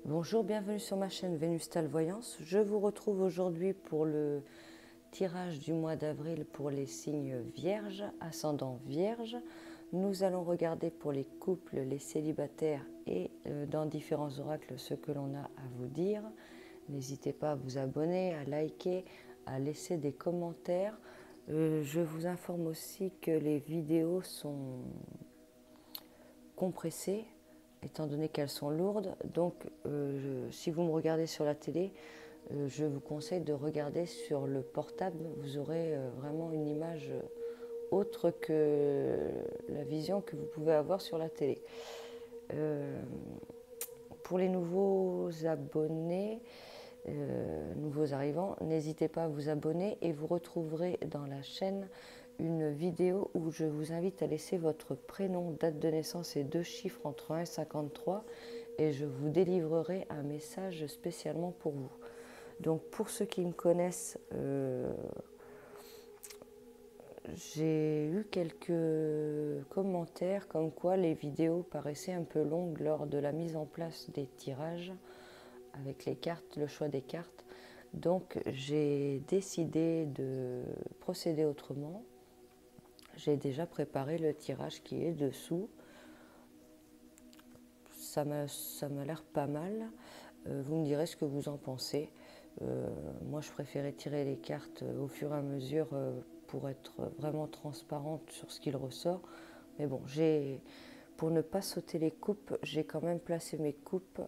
Bonjour, bienvenue sur ma chaîne Vénustal Voyance. Je vous retrouve aujourd'hui pour le tirage du mois d'avril pour les signes vierges, ascendant vierge. Nous allons regarder pour les couples, les célibataires et dans différents oracles ce que l'on a à vous dire. N'hésitez pas à vous abonner, à liker, à laisser des commentaires. Je vous informe aussi que les vidéos sont compressées étant donné qu'elles sont lourdes. Donc, si vous me regardez sur la télé, je vous conseille de regarder sur le portable. Vous aurez vraiment une image autre que la vision que vous pouvez avoir sur la télé. Pour les nouveaux abonnés, nouveaux arrivants, n'hésitez pas à vous abonner et vous retrouverez dans la chaîne une vidéo où je vous invite à laisser votre prénom, date de naissance et 2 chiffres entre 1 et 53 et je vous délivrerai un message spécialement pour vous. Donc pour ceux qui me connaissent, j'ai eu quelques commentaires comme quoi les vidéos paraissaient un peu longues lors de la mise en place des tirages avec les cartes, le choix des cartes. Donc j'ai décidé de procéder autrement. J'ai déjà préparé le tirage qui est dessous. Ça m'a l'air pas mal. Vous me direz ce que vous en pensez. Moi, je préférais tirer les cartes au fur et à mesure pour être vraiment transparente sur ce qu'il ressort. Mais bon, pour ne pas sauter les coupes, j'ai quand même placé mes coupes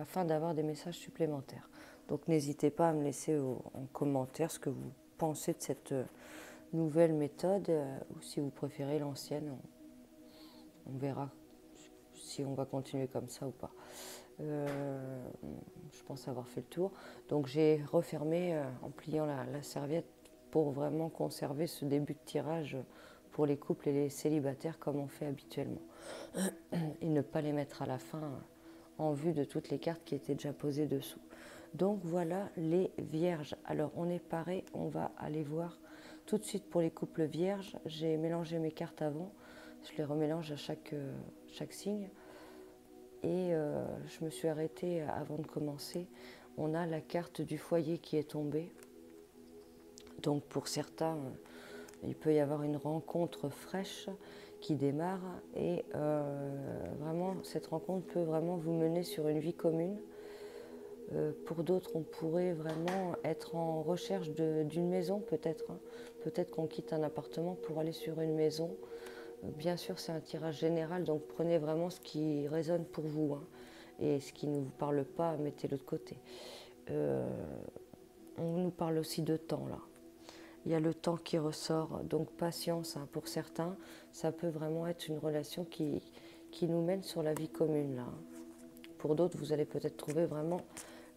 afin d'avoir des messages supplémentaires. Donc n'hésitez pas à me laisser en commentaire ce que vous pensez de cette nouvelle méthode ou si vous préférez l'ancienne. On verra si on va continuer comme ça ou pas. Je pense avoir fait le tour. Donc j'ai refermé en pliant la serviette pour vraiment conserver ce début de tirage pour les couples et les célibataires comme on fait habituellement. Et ne pas les mettre à la fin en vue de toutes les cartes qui étaient déjà posées dessous. Donc voilà les vierges. Alors on est paré, on va aller voir tout de suite pour les couples vierges. J'ai mélangé mes cartes avant, je les remélange à chaque signe. Et je me suis arrêtée avant de commencer. On a la carte du foyer qui est tombée. Donc pour certains, il peut y avoir une rencontre fraîche qui démarre et vraiment cette rencontre peut vraiment vous mener sur une vie commune. Pour d'autres, on pourrait vraiment être en recherche d'une maison peut-être. Peut-être qu'on quitte un appartement pour aller sur une maison. Bien sûr, c'est un tirage général, donc prenez vraiment ce qui résonne pour vous. Et ce qui ne vous parle pas, mettez-le de côté. On nous parle aussi de temps là. Il y a le temps qui ressort, donc patience pour certains. Ça peut vraiment être une relation qui nous mène sur la vie commune là. Pour d'autres, vous allez peut-être trouver vraiment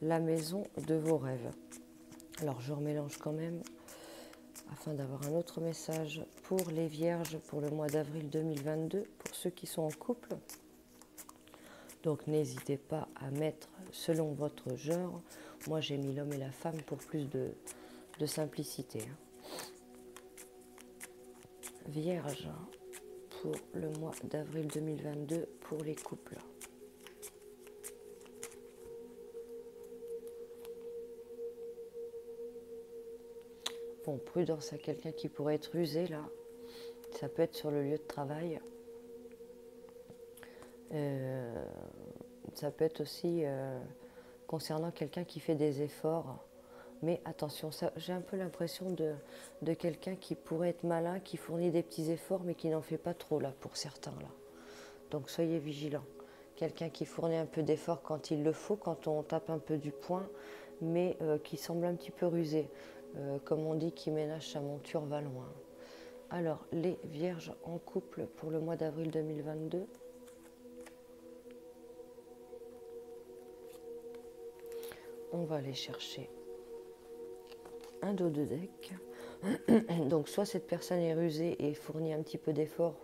la maison de vos rêves. Alors je remélange quand même afin d'avoir un autre message pour les vierges pour le mois d'avril 2022, pour ceux qui sont en couple. Donc n'hésitez pas à mettre selon votre genre. Moi j'ai mis l'homme et la femme pour plus de simplicité. Vierge pour le mois d'avril 2022 pour les couples. Bon, prudence à quelqu'un qui pourrait être rusé là. Ça peut être sur le lieu de travail. Ça peut être aussi concernant quelqu'un qui fait des efforts. Mais attention, j'ai un peu l'impression de quelqu'un qui pourrait être malin, qui fournit des petits efforts, mais qui n'en fait pas trop là pour certains là. Donc soyez vigilants. Quelqu'un qui fournit un peu d'efforts quand il le faut, quand on tape un peu du poing, mais qui semble un petit peu rusé. Comme on dit, qui ménage sa monture va loin. Alors, les vierges en couple pour le mois d'avril 2022. On va aller chercher un dos de deck. Donc, soit cette personne est rusée et fournit un petit peu d'effort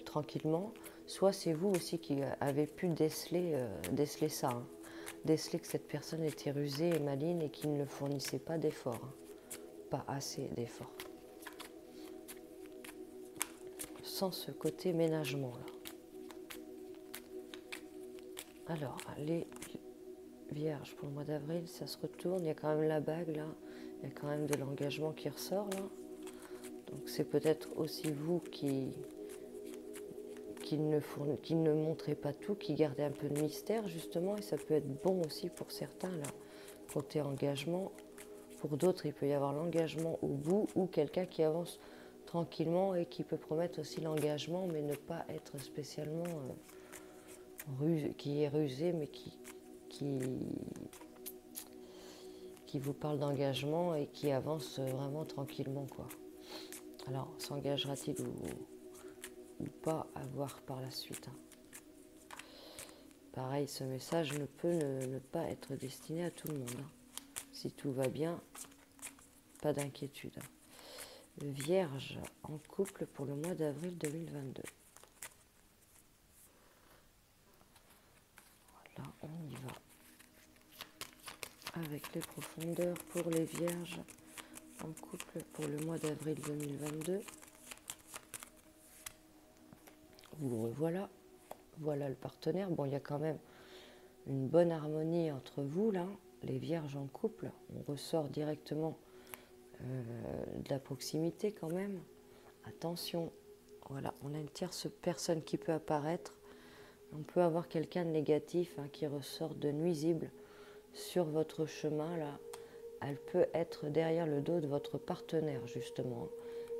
tranquillement, soit c'est vous aussi qui avez pu déceler ça. Déceler que cette personne était rusée et maligne et qui ne fournissait pas d'efforts. Pas assez d'efforts. Sans ce côté ménagement là. Alors, les vierges pour le mois d'avril, ça se retourne. Il y a quand même la bague là. Il y a quand même de l'engagement qui ressort là. Donc c'est peut-être aussi vous qui ne montrez pas tout, qui gardez un peu de mystère justement. Et ça peut être bon aussi pour certains là. Côté engagement. Pour d'autres, il peut y avoir l'engagement au bout ou quelqu'un qui avance tranquillement et qui peut promettre aussi l'engagement, mais ne pas être spécialement qui est rusé, mais qui vous parle d'engagement et qui avance vraiment tranquillement, quoi. Alors, s'engagera-t-il ou pas à voir par la suite, hein. Pareil, ce message ne peut ne pas être destiné à tout le monde, hein. Si tout va bien, pas d'inquiétude, hein. Vierge en couple pour le mois d'avril 2022. Voilà, on y va. Avec les profondeurs pour les vierges en couple pour le mois d'avril 2022. Vous revoilà. Voilà le partenaire. Bon, il y a quand même une bonne harmonie entre vous, là. Les vierges en couple, on ressort directement de la proximité quand même. Attention, voilà, on a une tierce personne qui peut apparaître. On peut avoir quelqu'un de négatif, hein, qui ressort de nuisible sur votre chemin, là. Elle peut être derrière le dos de votre partenaire, justement.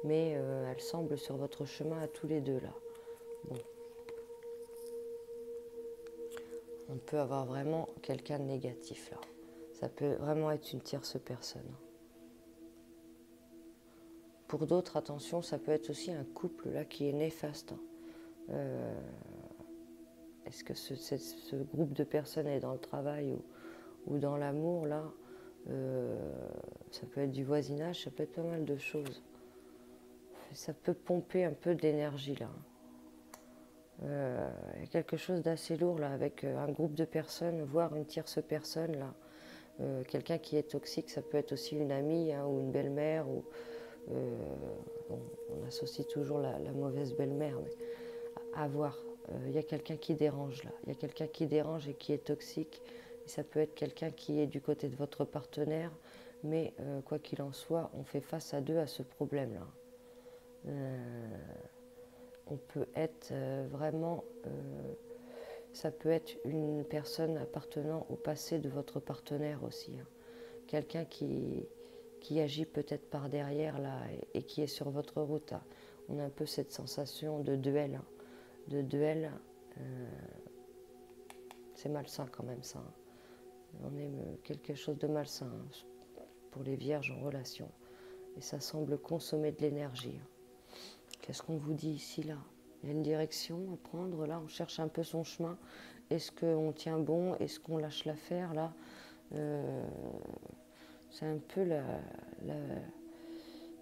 Mais elle semble sur votre chemin à tous les deux, là. Bon. On peut avoir vraiment quelqu'un de négatif, là. Ça peut vraiment être une tierce personne. Pour d'autres, attention, ça peut être aussi un couple, là, qui est néfaste, hein. Est-ce que ce groupe de personnes est dans le travail ou dans l'amour, là? Ça peut être du voisinage, ça peut être pas mal de choses. Ça peut pomper un peu d'énergie, là. Il y a quelque chose d'assez lourd, là, avec un groupe de personnes, voire une tierce personne, là. Quelqu'un qui est toxique, ça peut être aussi une amie, hein, ou une belle-mère. Bon, on associe toujours la mauvaise belle-mère, mais à voir. Il y a quelqu'un qui dérange, là. Il y a quelqu'un qui dérange et qui est toxique. Et ça peut être quelqu'un qui est du côté de votre partenaire, mais quoi qu'il en soit, on fait face à deux à ce problème-là. On peut être vraiment... ça peut être une personne appartenant au passé de votre partenaire aussi, hein. Quelqu'un qui agit peut-être par derrière, là, et qui est sur votre route, là. On a un peu cette sensation de duel, hein. De duel, c'est malsain quand même, ça, hein. On est quelque chose de malsain, hein, pour les vierges en relation. Et ça semble consommer de l'énergie, hein. Qu'est-ce qu'on vous dit ici, là? Il y a une direction à prendre, là, on cherche un peu son chemin. Est-ce qu'on tient bon? Est-ce qu'on lâche l'affaire, là? C'est un peu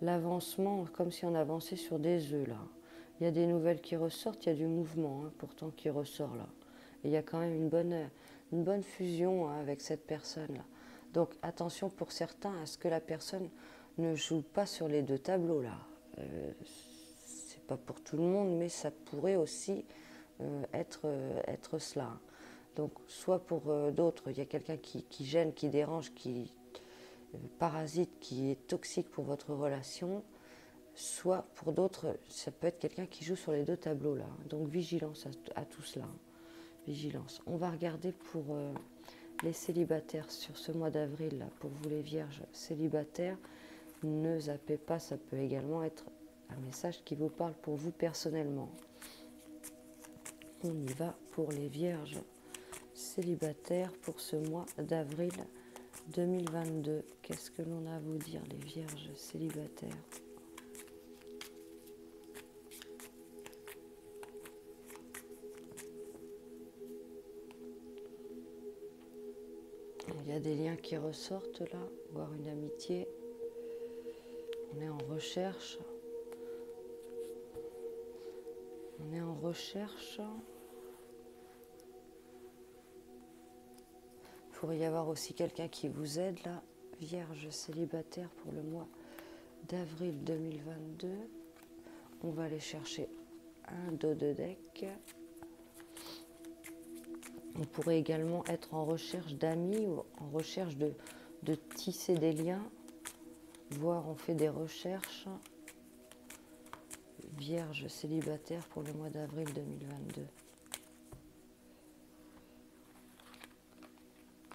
l'avancement, comme si on avançait sur des œufs, là. Il y a des nouvelles qui ressortent, il y a du mouvement, hein, pourtant qui ressort, là. Et il y a quand même une bonne fusion, hein, avec cette personne-là. Donc attention pour certains à ce que la personne ne joue pas sur les deux tableaux, là. C'est pas pour tout le monde, mais ça pourrait aussi être cela. Donc soit pour d'autres, il y a quelqu'un qui gêne, qui dérange, qui parasite, qui est toxique pour votre relation, soit pour d'autres, ça peut être quelqu'un qui joue sur les deux tableaux, là. Donc vigilance à tout cela, hein. Vigilance. On va regarder pour les célibataires sur ce mois d'avril, là, pour vous les vierges célibataires. Ne zappez pas, ça peut également être un message qui vous parle pour vous personnellement. On y va pour les vierges célibataires pour ce mois d'avril 2022. Qu'est-ce que l'on a à vous dire, les vierges célibataires? Il y a des liens qui ressortent là, voire une amitié. On est en recherche. On est en recherche. Il pourrait y avoir aussi quelqu'un qui vous aide là, vierge célibataire pour le mois d'avril 2022. On va aller chercher un dos de deck. On pourrait également être en recherche d'amis ou en recherche de tisser des liens, voire on fait des recherches. Vierge célibataire pour le mois d'avril 2022.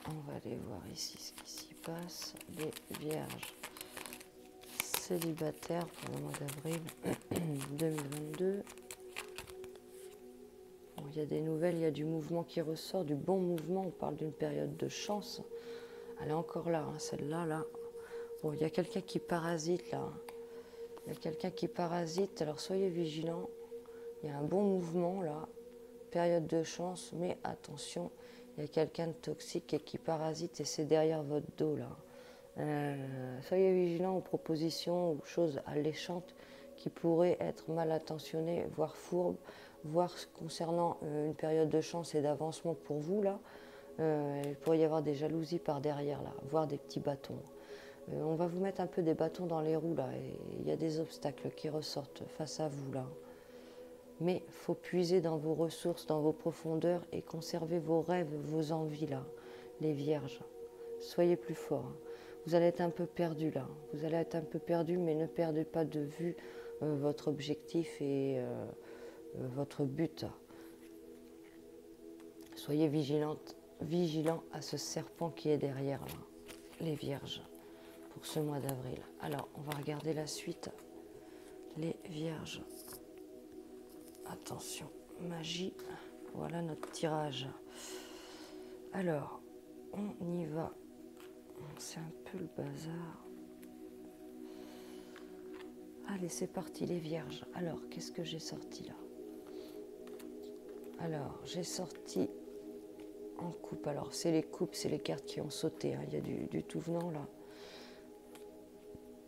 On va aller voir ici ce qui s'y passe. Les vierges célibataires pour le mois d'avril 2022. Bon, il y a des nouvelles, il y a du mouvement qui ressort, du bon mouvement. On parle d'une période de chance. Elle est encore là, hein, celle-là. Là. Bon, il y a quelqu'un qui parasite là. Il y a quelqu'un qui parasite, alors soyez vigilants. Il y a un bon mouvement là, période de chance, mais attention, il y a quelqu'un de toxique et qui parasite et c'est derrière votre dos là. Soyez vigilants aux propositions, aux choses alléchantes qui pourraient être mal intentionnées, voire fourbes, voire concernant une période de chance et d'avancement pour vous là. Il pourrait y avoir des jalousies par derrière là, voire des petits bâtons. On va vous mettre un peu des bâtons dans les roues là, et il y a des obstacles qui ressortent face à vous là. Mais il faut puiser dans vos ressources, dans vos profondeurs et conserver vos rêves, vos envies là, les vierges. Soyez plus forts. Vous allez être un peu perdus là. Vous allez être un peu perdus, mais ne perdez pas de vue votre objectif et votre but. Soyez vigilants à ce serpent qui est derrière là, les vierges, pour ce mois d'avril. Alors, on va regarder la suite. Les vierges. Attention, magie. Voilà notre tirage. Alors, on y va. C'est un peu le bazar. Allez, c'est parti les vierges. Alors, qu'est-ce que j'ai sorti là? Alors, j'ai sorti en coupe. Alors, c'est les coupes, c'est les cartes qui ont sauté. Hein. Il y a du tout venant là.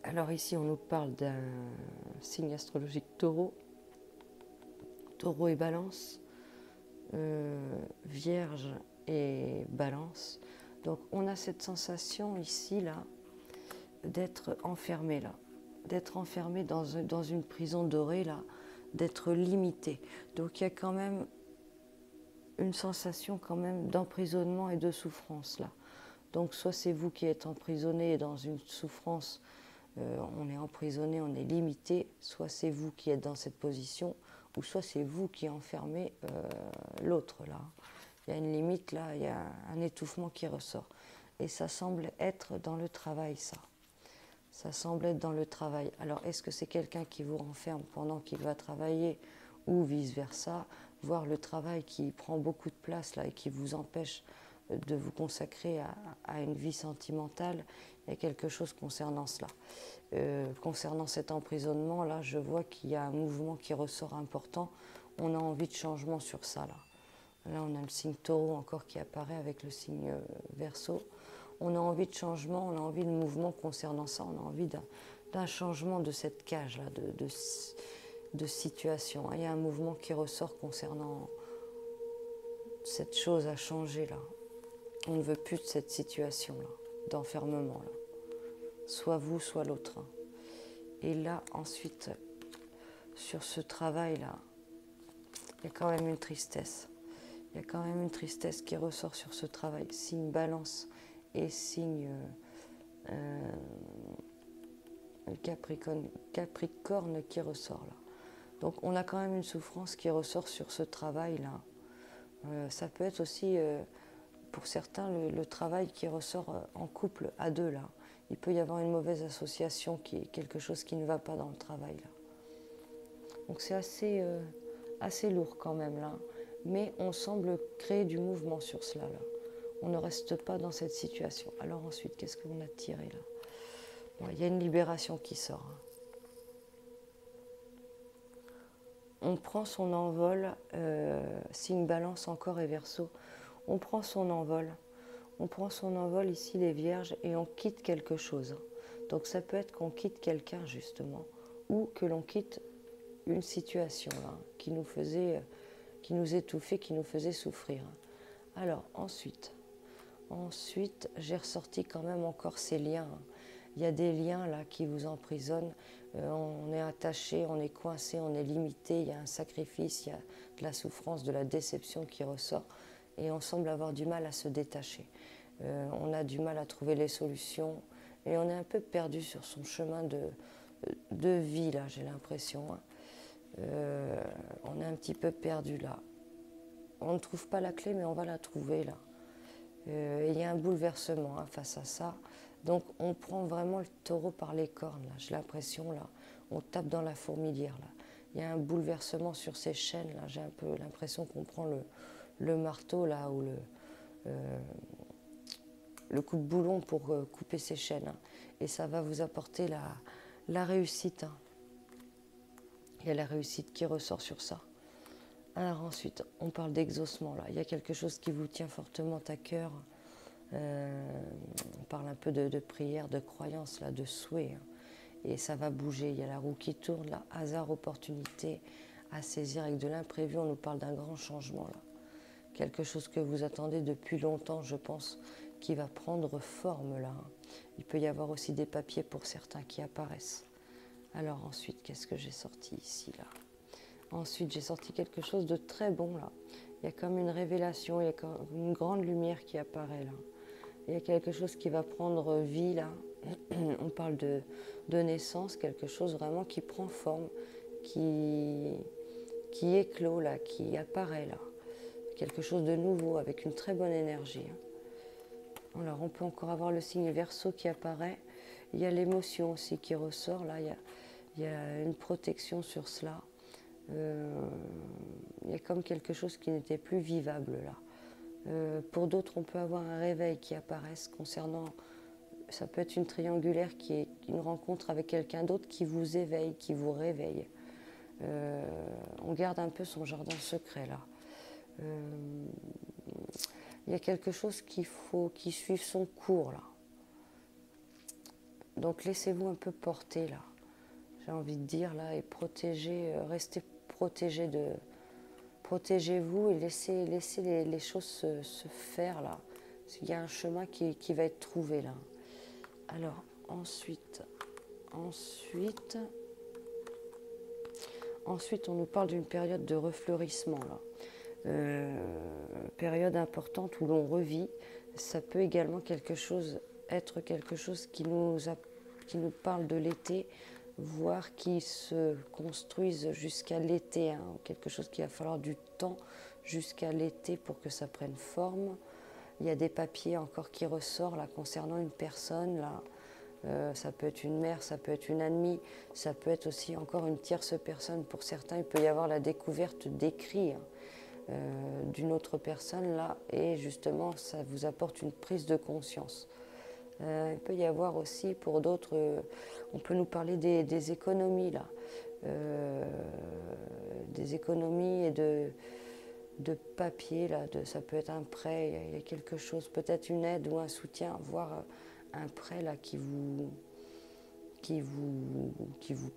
Alors ici, on nous parle d'un signe astrologique taureau. Taureau et balance. Vierge et balance. Donc, on a cette sensation ici là d'être enfermé là. D'être enfermé dans une prison dorée là. D'être limité. Donc, il y a quand même une sensation quand même d'emprisonnement et de souffrance là. Donc, soit c'est vous qui êtes emprisonné dans une souffrance, on est emprisonné, on est limité, soit c'est vous qui êtes dans cette position, ou soit c'est vous qui enfermez l'autre là. Il y a une limite là, il y a un étouffement qui ressort. Et ça semble être dans le travail ça. Ça semble être dans le travail. Alors est-ce que c'est quelqu'un qui vous renferme pendant qu'il va travailler ou vice-versa, voire le travail qui prend beaucoup de place là et qui vous empêche de vous consacrer à une vie sentimentale? Il y a quelque chose concernant cela. Concernant cet emprisonnement, là, je vois qu'il y a un mouvement qui ressort important. On a envie de changement sur ça, là. Là, on a le signe taureau encore qui apparaît avec le signe verseau. On a envie de changement, on a envie de mouvement concernant ça. On a envie d'un changement de cette cage-là, de situation. Il y a un mouvement qui ressort concernant cette chose à changer, là. On ne veut plus de cette situation-là, d'enfermement, là. Soit vous, soit l'autre. Et là, ensuite, sur ce travail-là, il y a quand même une tristesse. Il y a quand même une tristesse qui ressort sur ce travail. Signe balance et signe Capricorne qui ressort là. Donc on a quand même une souffrance qui ressort sur ce travail-là. Ça peut être aussi, pour certains, le travail qui ressort en couple à deux là. Il peut y avoir une mauvaise association, qui est quelque chose qui ne va pas dans le travail là. Donc c'est assez lourd quand même là. Mais on semble créer du mouvement sur cela là. On ne reste pas dans cette situation. Alors ensuite, qu'est-ce qu'on a tiré là? Bon, il y a une libération qui sort. On prend son envol, signe balance encore et verseau. On prend son envol. On prend son envol ici les vierges et on quitte quelque chose. Donc ça peut être qu'on quitte quelqu'un justement ou que l'on quitte une situation là, qui nous étouffait, qui nous faisait souffrir. Alors ensuite j'ai ressorti quand même encore ces liens. Il y a des liens là qui vous emprisonnent. On est attaché, on est coincé, on est limité. Il y a un sacrifice, il y a de la souffrance, de la déception qui ressort. et on semble avoir du mal à se détacher. On a du mal à trouver les solutions et on est un peu perdu sur son chemin de vie, là, j'ai l'impression. Hein. On est un petit peu perdu là. On ne trouve pas la clé, mais on va la trouver là. Il y a un bouleversement hein, face à ça. Donc on prend vraiment le taureau par les cornes, là. J'ai l'impression, là, on tape dans la fourmilière. Là. Il y a un bouleversement sur ces chaînes, là. J'ai un peu l'impression qu'on prend le marteau, là, ou le coupe-boulon pour couper ces chaînes. Hein. Et ça va vous apporter la réussite. Hein. Il y a la réussite qui ressort sur ça. Alors ensuite, on parle d'exaucement. Là. Il y a quelque chose qui vous tient fortement à cœur. On parle un peu de prière, de croyance, là, de souhait. Hein. Et ça va bouger. Il y a la roue qui tourne, là, hasard, opportunité à saisir avec de l'imprévu. On nous parle d'un grand changement. Là. Quelque chose que vous attendez depuis longtemps, je pense, qui va prendre forme là. Il peut y avoir aussi des papiers pour certains qui apparaissent. Alors ensuite, qu'est-ce que j'ai sorti ici là? Ensuite, j'ai sorti quelque chose de très bon là. Il y a comme une révélation, il y a comme une grande lumière qui apparaît là. Il y a quelque chose qui va prendre vie là. On parle de naissance, quelque chose vraiment qui prend forme, qui éclot là, qui apparaît là. Quelque chose de nouveau avec une très bonne énergie. Alors on peut encore avoir le signe Verseau qui apparaît. Il y a l'émotion aussi qui ressort là. Il y a une protection sur cela. Il y a comme quelque chose qui n'était plus vivable là. Pour d'autres, on peut avoir un réveil qui apparaisse concernant. Ça peut être une triangulaire qui est une rencontre avec quelqu'un d'autre qui vous éveille, qui vous réveille. On garde un peu son jardin secret là. Il y a quelque chose qu'il faut qui suive son cours là. Donc laissez-vous un peu porter là. J'ai envie de dire là et protégez, restez protégez-vous et laissez les choses se faire là. Il y a un chemin qui va être trouvé là. Alors ensuite, on nous parle d'une période de refleurissement là. Période importante où l'on revit. Ça peut également être quelque chose qui nous parle de l'été, voire qui se construise jusqu'à l'été. Hein, quelque chose qu'il va falloir du temps jusqu'à l'été pour que ça prenne forme. Il y a des papiers encore qui ressortent là, concernant une personne. Là. Ça peut être une mère, ça peut être une amie, ça peut être aussi encore une tierce personne. Pour certains, il peut y avoir la découverte d'écrits. Hein. D'une autre personne là et justement ça vous apporte une prise de conscience. Il peut y avoir aussi pour d'autres, on peut nous parler des économies là, des économies et de papier là, ça peut être un prêt, il y a quelque chose, peut-être une aide ou un soutien, voire un prêt là qui vous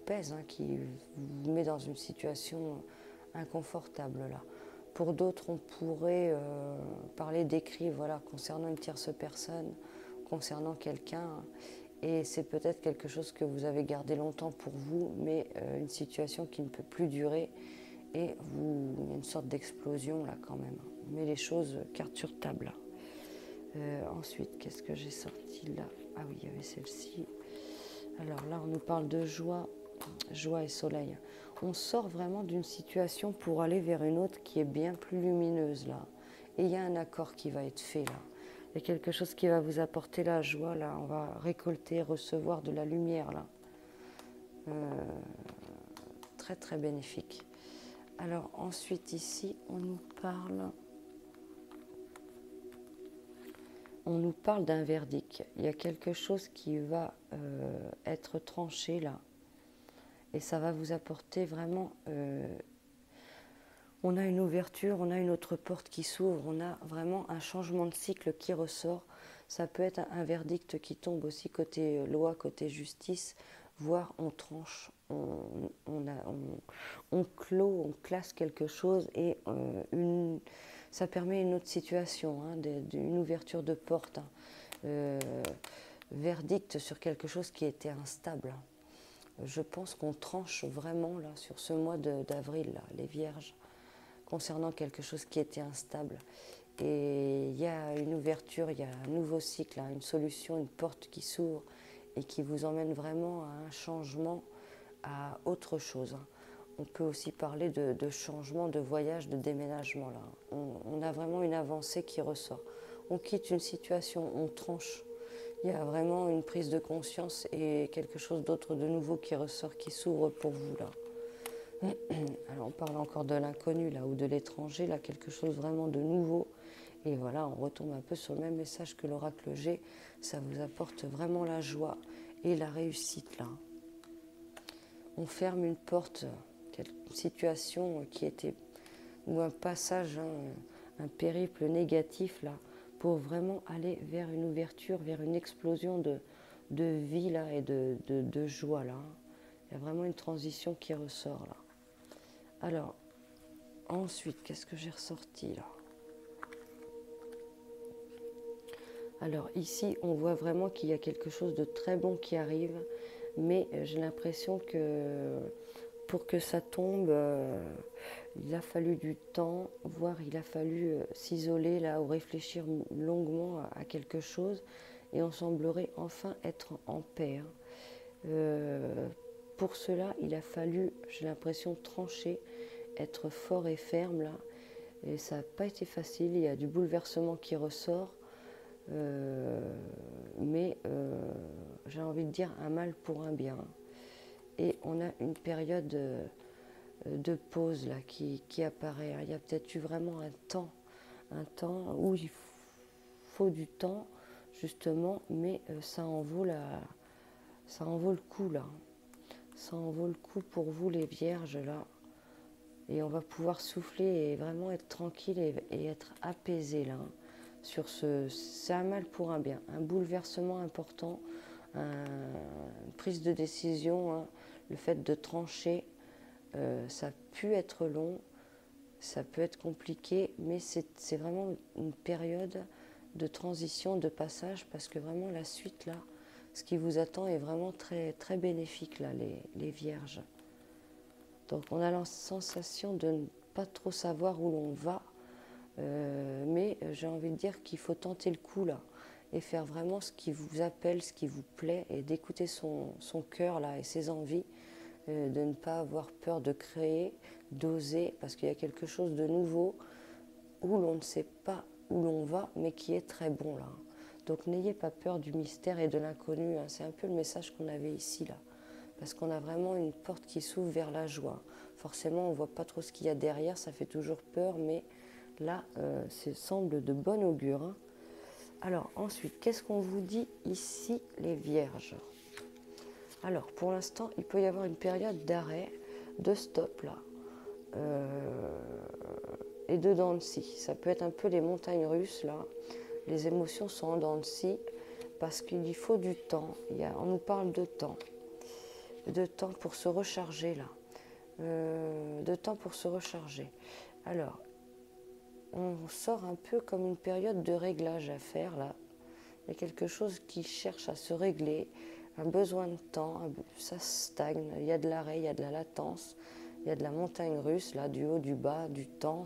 pèse, hein, qui vous met dans une situation inconfortable là. Pour d'autres, on pourrait parler d'écrits voilà, concernant une tierce personne, concernant quelqu'un. Et c'est peut-être quelque chose que vous avez gardé longtemps pour vous, mais une situation qui ne peut plus durer. Et il y a une sorte d'explosion là quand même. On met les choses carte sur table. Ensuite, qu'est-ce que j'ai sorti là? Ah oui, il y avait celle-ci. Alors là, on nous parle de joie et soleil. On sort vraiment d'une situation pour aller vers une autre qui est bien plus lumineuse là. Et il y a un accord qui va être fait là. Il y a quelque chose qui va vous apporter la joie là. On va récolter, recevoir de la lumière là. Très très bénéfique. Alors ensuite ici, on nous parle d'un verdict. Il y a quelque chose qui va être tranché là. Et ça va vous apporter vraiment... on a une ouverture, on a une autre porte qui s'ouvre, on a vraiment un changement de cycle qui ressort. Ça peut être un verdict qui tombe aussi côté loi, côté justice, voire on tranche, on clôt, on classe quelque chose et ça permet une autre situation, hein, une ouverture de porte. Hein. Verdict sur quelque chose qui était instable. Je pense qu'on tranche vraiment là, sur ce mois d'avril, les Vierges, concernant quelque chose qui était instable. Et il y a une ouverture, il y a un nouveau cycle, une solution, une porte qui s'ouvre et qui vous emmène vraiment à un changement, à autre chose. On peut aussi parler de changement, de voyage, de déménagement. Là. On a vraiment une avancée qui ressort. On quitte une situation, on tranche. Il y a vraiment une prise de conscience et quelque chose d'autre de nouveau qui ressort, qui s'ouvre pour vous là. Alors on parle encore de l'inconnu là ou de l'étranger, là quelque chose vraiment de nouveau. Et voilà, on retombe un peu sur le même message que l'oracle G. Ça vous apporte vraiment la joie et la réussite là. On ferme une porte, une situation qui était, ou un passage, un périple négatif là, pour vraiment aller vers une ouverture, vers une explosion de vie là et de joie là. Il y a vraiment une transition qui ressort là. Alors, ensuite, qu'est-ce que j'ai ressorti là? Alors ici, on voit vraiment qu'il y a quelque chose de très bon qui arrive, mais j'ai l'impression que pour que ça tombe, il a fallu du temps, voire il a fallu s'isoler là ou réfléchir longuement à quelque chose, et on semblerait enfin être en paix. Pour cela, il a fallu, j'ai l'impression, trancher, être fort et ferme là, et ça n'a pas été facile, il y a du bouleversement qui ressort. Mais j'ai envie de dire un mal pour un bien. Et on a une période de pause là qui apparaît. Il y a peut-être eu vraiment un temps où il faut du temps justement, mais ça en vaut le coup là. Ça en vaut le coup pour vous les vierges là. Et on va pouvoir souffler et vraiment être tranquille et être apaisé là. Sur c'est un mal pour un bien, un bouleversement important, une prise de décision, le fait de trancher, ça a pu être long, ça peut être compliqué, mais c'est vraiment une période de transition, de passage, parce que vraiment la suite là, ce qui vous attend est vraiment très, très bénéfique là, les vierges. Donc on a la sensation de ne pas trop savoir où l'on va, mais j'ai envie de dire qu'il faut tenter le coup là et faire vraiment ce qui vous appelle, ce qui vous plaît, et d'écouter son cœur là et ses envies, de ne pas avoir peur de créer, d'oser, parce qu'il y a quelque chose de nouveau où l'on ne sait pas où l'on va, mais qui est très bon là. Donc n'ayez pas peur du mystère et de l'inconnu, c'est un peu le message qu'on avait ici là, parce qu'on a vraiment une porte qui s'ouvre vers la joie. Forcément on ne voit pas trop ce qu'il y a derrière, ça fait toujours peur, mais là, ça semble de bon augure. Alors, ensuite, qu'est-ce qu'on vous dit ici, les vierges? Alors, pour l'instant, il peut y avoir une période d'arrêt, de stop, là, et de dents de scie. Ça peut être un peu les montagnes russes, là. Les émotions sont en dents de scie, parce qu'il y faut du temps. On nous parle de temps pour se recharger, là. De temps pour se recharger. Alors, on sort un peu comme une période de réglage à faire là. Il y a quelque chose qui cherche à se régler, un besoin de temps, ça stagne, il y a de l'arrêt, il y a de la latence, il y a de la montagne russe là, du haut, du bas, du temps,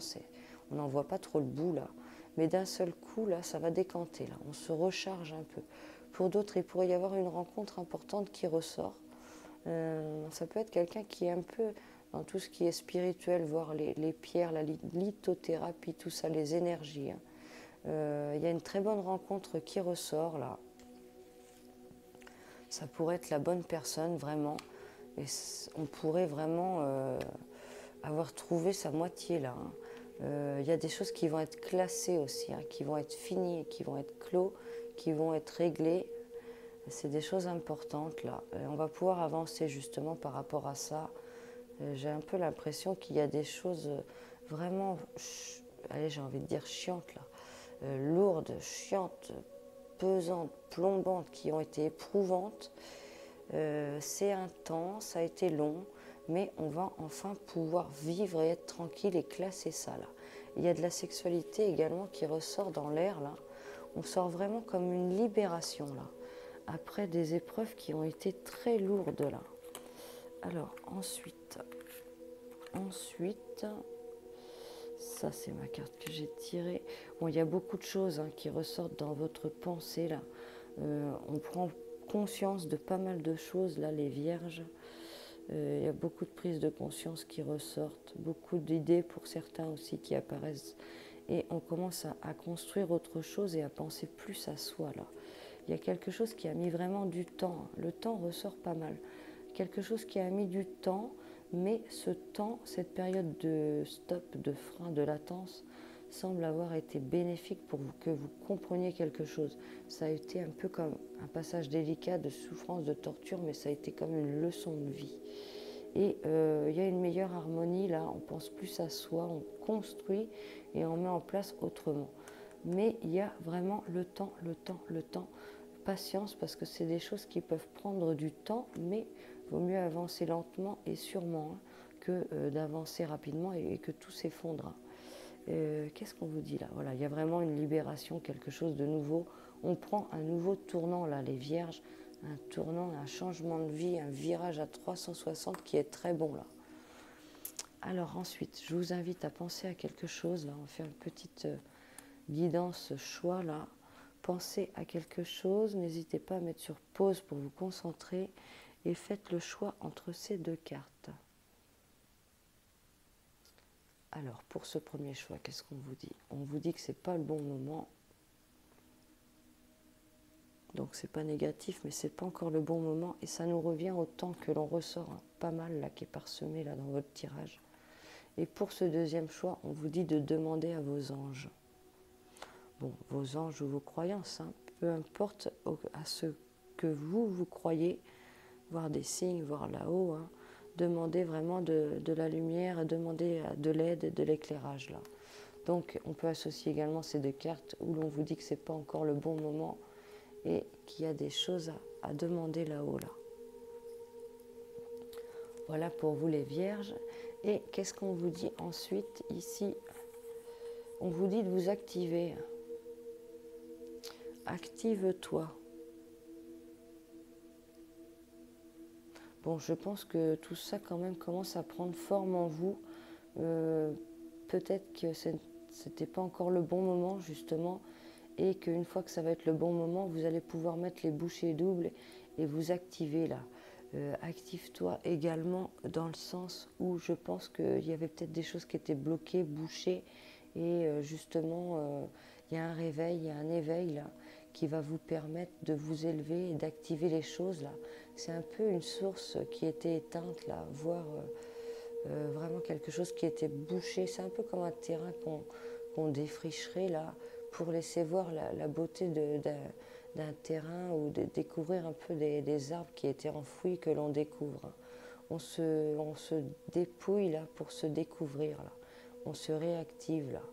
on n'en voit pas trop le bout là. Mais d'un seul coup là, ça va décanter là, on se recharge un peu. Pour d'autres, il pourrait y avoir une rencontre importante qui ressort. Ça peut être quelqu'un qui est un peu dans tout ce qui est spirituel, voir les pierres, la lithothérapie, tout ça, les énergies. Il y a une très bonne rencontre qui ressort là. Ça pourrait être la bonne personne vraiment. Et on pourrait vraiment avoir trouvé sa moitié là. Il y a des choses qui vont être classées aussi, qui vont être finies, qui vont être clos, qui vont être réglées. C'est des choses importantes là. On va pouvoir avancer justement par rapport à ça. J'ai un peu l'impression qu'il y a des choses vraiment, allez, j'ai envie de dire chiantes là, lourdes, chiantes, pesantes, plombantes, qui ont été éprouvantes. C'est un temps, ça a été long, mais on va enfin pouvoir vivre et être tranquille et classer ça là. Il y a de la sexualité également qui ressort dans l'air là. On sort vraiment comme une libération là, après des épreuves qui ont été très lourdes là. Alors ensuite, ça c'est ma carte que j'ai tirée. Bon, il y a beaucoup de choses hein, qui ressortent dans votre pensée là. On prend conscience de pas mal de choses là, les vierges. Il y a beaucoup de prises de conscience qui ressortent, beaucoup d'idées pour certains aussi qui apparaissent. Et on commence à construire autre chose et à penser plus à soi là. Il y a quelque chose qui a mis vraiment du temps. Le temps ressort pas mal. Quelque chose qui a mis du temps, mais ce temps, cette période de stop, de frein, de latence, semble avoir été bénéfique pour que vous compreniez quelque chose. Ça a été un peu comme un passage délicat de souffrance, de torture, mais ça a été comme une leçon de vie. Et il y a une meilleure harmonie là, on pense plus à soi, on construit et on met en place autrement. Mais il y a vraiment le temps, patience, parce que c'est des choses qui peuvent prendre du temps, mais il vaut mieux avancer lentement et sûrement hein, que d'avancer rapidement et que tout s'effondre. Qu'est-ce qu'on vous dit là? Voilà, il y a vraiment une libération, quelque chose de nouveau. On prend un nouveau tournant là, les vierges, un tournant, un changement de vie, un virage à 360 qui est très bon là. Alors ensuite, je vous invite à penser à quelque chose là, on fait une petite guidance choix là. Pensez à quelque chose, n'hésitez pas à mettre sur pause pour vous concentrer et faites le choix entre ces deux cartes. Alors, pour ce premier choix, qu'est-ce qu'on vous dit? On vous dit que ce n'est pas le bon moment. Donc, c'est pas négatif, mais ce n'est pas encore le bon moment. Et ça nous revient au temps que l'on ressort hein, pas mal, là, qui est parsemé là, dans votre tirage. Et pour ce deuxième choix, on vous dit de demander à vos anges. Bon, vos anges ou vos croyances, hein, peu importe à ce que vous croyez, voir des signes, voir là-haut, hein, demandez vraiment de la lumière, demandez de l'aide, de l'éclairage là. Donc on peut associer également ces deux cartes où l'on vous dit que ce n'est pas encore le bon moment et qu'il y a des choses à demander là-haut là. Voilà pour vous les vierges. Et qu'est-ce qu'on vous dit ensuite ici? On vous dit de vous activer. Active-toi. Bon, je pense que tout ça quand même commence à prendre forme en vous. Peut-être que c'était pas encore le bon moment justement et qu'une fois que ça va être le bon moment, vous allez pouvoir mettre les bouchées doubles et vous activer là. Active-toi également dans le sens où je pense qu'il y avait peut-être des choses qui étaient bloquées, bouchées et justement il y a un réveil, il y a un éveil là qui va vous permettre de vous élever et d'activer les choses là. C'est un peu une source qui était éteinte là, voire vraiment quelque chose qui était bouché. C'est un peu comme un terrain qu'on défricherait là pour laisser voir la beauté d'un terrain ou de découvrir un peu des arbres qui étaient enfouis que l'on découvre. On se dépouille là pour se découvrir là. On se réactive là.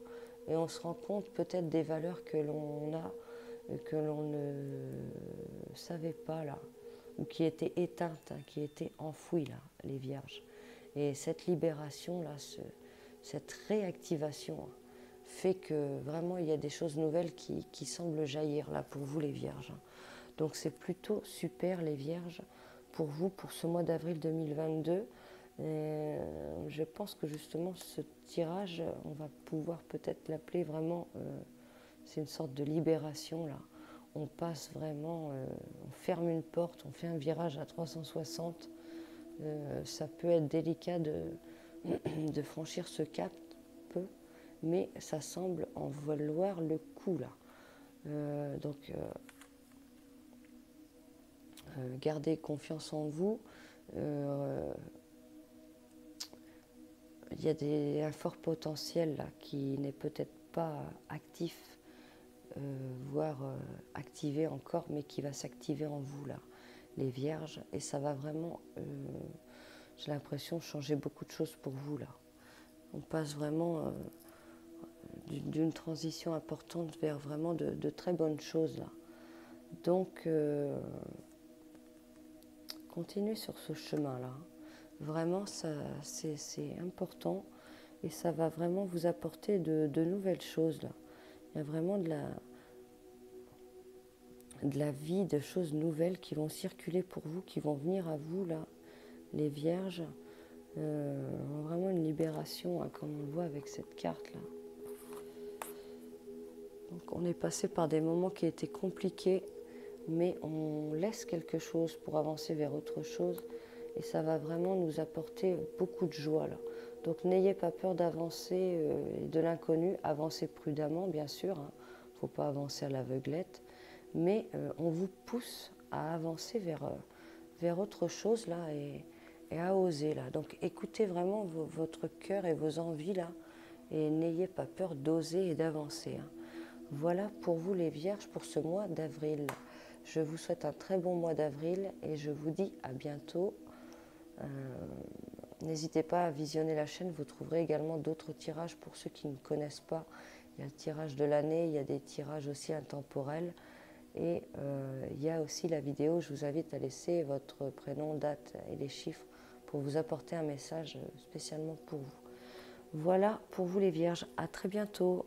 Et on se rend compte peut-être des valeurs que l'on a, que l'on ne savait pas là, ou qui étaient éteintes, hein, qui étaient enfouies là, les vierges. Et cette libération là, cette réactivation hein, fait que vraiment il y a des choses nouvelles qui semblent jaillir là pour vous les vierges. Donc c'est plutôt super les vierges pour vous pour ce mois d'avril 2022. Je pense que justement ce tirage, on va pouvoir peut-être l'appeler vraiment, c'est une sorte de libération là. On passe vraiment, on ferme une porte, on fait un virage à 360. Ça peut être délicat de franchir ce cap, peu, mais ça semble en valoir le coup là. Donc gardez confiance en vous. Il y a un fort potentiel là, qui n'est peut-être pas actif, voire activé encore, mais qui va s'activer en vous là, les vierges, et ça va vraiment, j'ai l'impression, changer beaucoup de choses pour vous là. On passe vraiment d'une transition importante vers vraiment de très bonnes choses là. Donc continuez sur ce chemin là. Vraiment, c'est important et ça va vraiment vous apporter de nouvelles choses là. Il y a vraiment de la vie, de choses nouvelles qui vont circuler pour vous, qui vont venir à vous là, les vierges. Vraiment une libération, hein, comme on le voit avec cette carte là. Donc on est passé par des moments qui étaient compliqués, mais on laisse quelque chose pour avancer vers autre chose et ça va vraiment nous apporter beaucoup de joie là. Donc n'ayez pas peur d'avancer de l'inconnu, avancez prudemment bien sûr, hein. Il ne faut pas avancer à l'aveuglette, mais on vous pousse à avancer vers autre chose là et à oser là. Donc écoutez vraiment votre cœur et vos envies là et n'ayez pas peur d'oser et d'avancer, hein. Voilà pour vous les vierges pour ce mois d'avril. Je vous souhaite un très bon mois d'avril et je vous dis à bientôt. N'hésitez pas à visionner la chaîne, vous trouverez également d'autres tirages pour ceux qui ne connaissent pas. Il y a le tirage de l'année, il y a des tirages aussi intemporels et il y a aussi la vidéo. Je vous invite à laisser votre prénom, date et les chiffres pour vous apporter un message spécialement pour vous. Voilà pour vous les vierges, à très bientôt.